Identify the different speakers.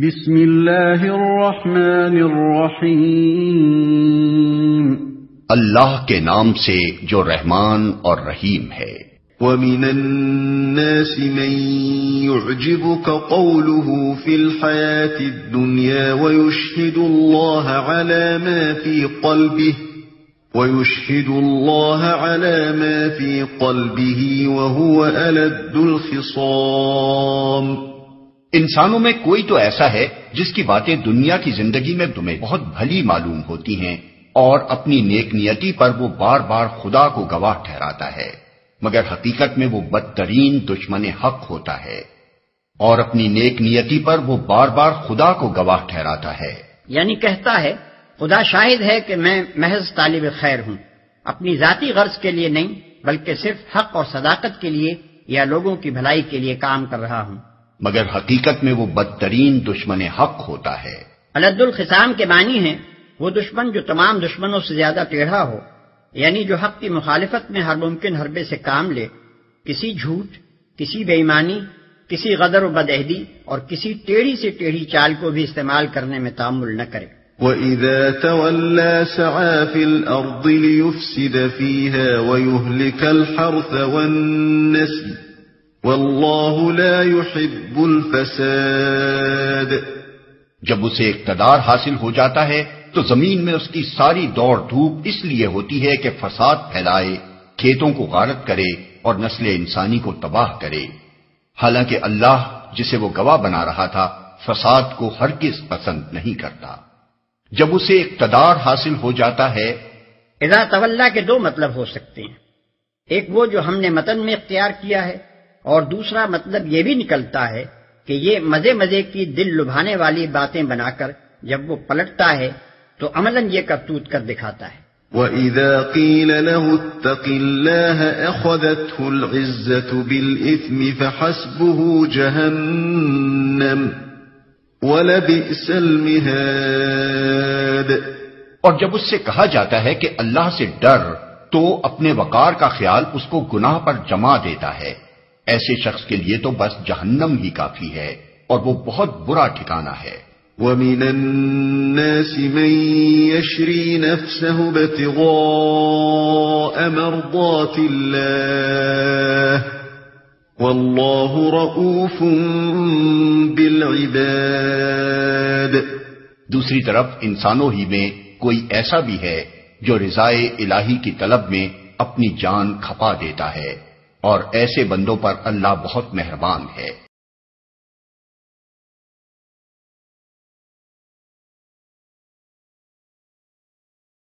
Speaker 1: بسم اللہ الرحمن الرحیم،
Speaker 2: اللہ کے نام سے جو رحمان اور رحیم ہے۔
Speaker 3: وَمِنَ النَّاسِ مَن يُعْجِبُكَ قَوْلُهُ فِي الْحَيَاةِ الدُّنْيَا وَيُشْهِدُ اللَّهَ عَلَى مَا فِي قَلْبِهِ وَهُوَ أَلَدُّ الْخِصَامِ۔
Speaker 2: انسانوں میں کوئی تو ایسا ہے جس کی باتیں دنیا کی زندگی میں تمہیں بہت بھلی معلوم ہوتی ہیں، اور اپنی نیک نیتی پر وہ بار بار خدا کو گواہ ٹھہراتا ہے، مگر حقیقت میں وہ بدترین دشمن حق ہوتا ہے، اور اپنی نیک نیتی پر وہ بار بار خدا کو گواہ ٹھہراتا ہے،
Speaker 4: یعنی کہتا ہے خدا شاہد ہے کہ میں محض طالب خیر ہوں، اپنی ذاتی غرض کے لیے نہیں بلکہ صرف حق اور صداقت کے لیے یا لوگوں کی بھلائی کے لیے کام کر رہا ہوں،
Speaker 2: مگر حقیقت میں وہ بدترین دشمن حق ہوتا ہے۔
Speaker 4: الد الخصام کے معنی ہیں وہ دشمن جو تمام دشمنوں سے زیادہ ٹیڑھا ہو، یعنی جو حق کی مخالفت میں ہر ممکن حربے سے کام لے، کسی جھوٹ، کسی بے ایمانی، کسی غدر و بدعہدی اور کسی ٹیڑھی سے ٹیڑھی چال کو بھی استعمال کرنے میں تامل نہ کرے۔
Speaker 3: وَإِذَا تَوَلَّى سَعَى فِي الْأَرْضِ لِيُفْسِدَ فِيهَا وَيُهْلِكَ الْحَرْثَ وَالنَّسْلَ وَاللَّهُ لَا يُحِبُّ الْفَسَادَ۔
Speaker 2: جب اسے اقتدار حاصل ہو جاتا ہے تو زمین میں اس کی ساری دوڑ دھوپ اس لیے ہوتی ہے کہ فساد پھیلائے، کھیتوں کو غارت کرے اور نسل انسانی کو تباہ کرے، حالانکہ اللہ جسے وہ گواہ بنا رہا تھا فساد کو ہرگز پسند نہیں کرتا۔ جب اسے اقتدار حاصل ہو جاتا ہے،
Speaker 4: اذا تولا کے دو مطلب ہو سکتے ہیں، ایک وہ جو ہم نے متن میں اختیار کیا ہے، اور دوسرا مطلب یہ بھی نکلتا ہے کہ یہ مزے مزے کی دل لبھانے والی باتیں بنا کر جب وہ پلٹتا ہے تو عملاً یہ کرتوت کر دکھاتا ہے۔
Speaker 3: وَإِذَا قِيلَ لَهُ اتَّقِ اللَّهَ أَخَذَتْهُ الْعِزَّةُ بِالْإِثْمِ فَحَسْبُهُ جَهَنَّمُ وَلَبِئْسَ الْمِهَادُ۔
Speaker 2: اور جب اس سے کہا جاتا ہے کہ اللہ سے ڈر، تو اپنے وقار کا خیال اس کو گناہ پر جما دیتا ہے، ایسے شخص کے لیے تو بس جہنم ہی کافی ہے، اور وہ بہت برا ٹھکانہ ہے۔
Speaker 3: وَمِنَ النَّاسِ مَن يَشْرِي نَفْسَهُ ابْتِغَاءَ مَرْضَاتِ اللَّهِ وَاللَّهُ رَءُوفٌ بِالْعِبَادِ۔
Speaker 2: دوسری طرف انسانوں ہی میں کوئی ایسا بھی ہے جو رضائے الہی کی طلب میں اپنی جان کھپا دیتا ہے، اور ایسے بندوں پر اللہ بہت مہربان ہے۔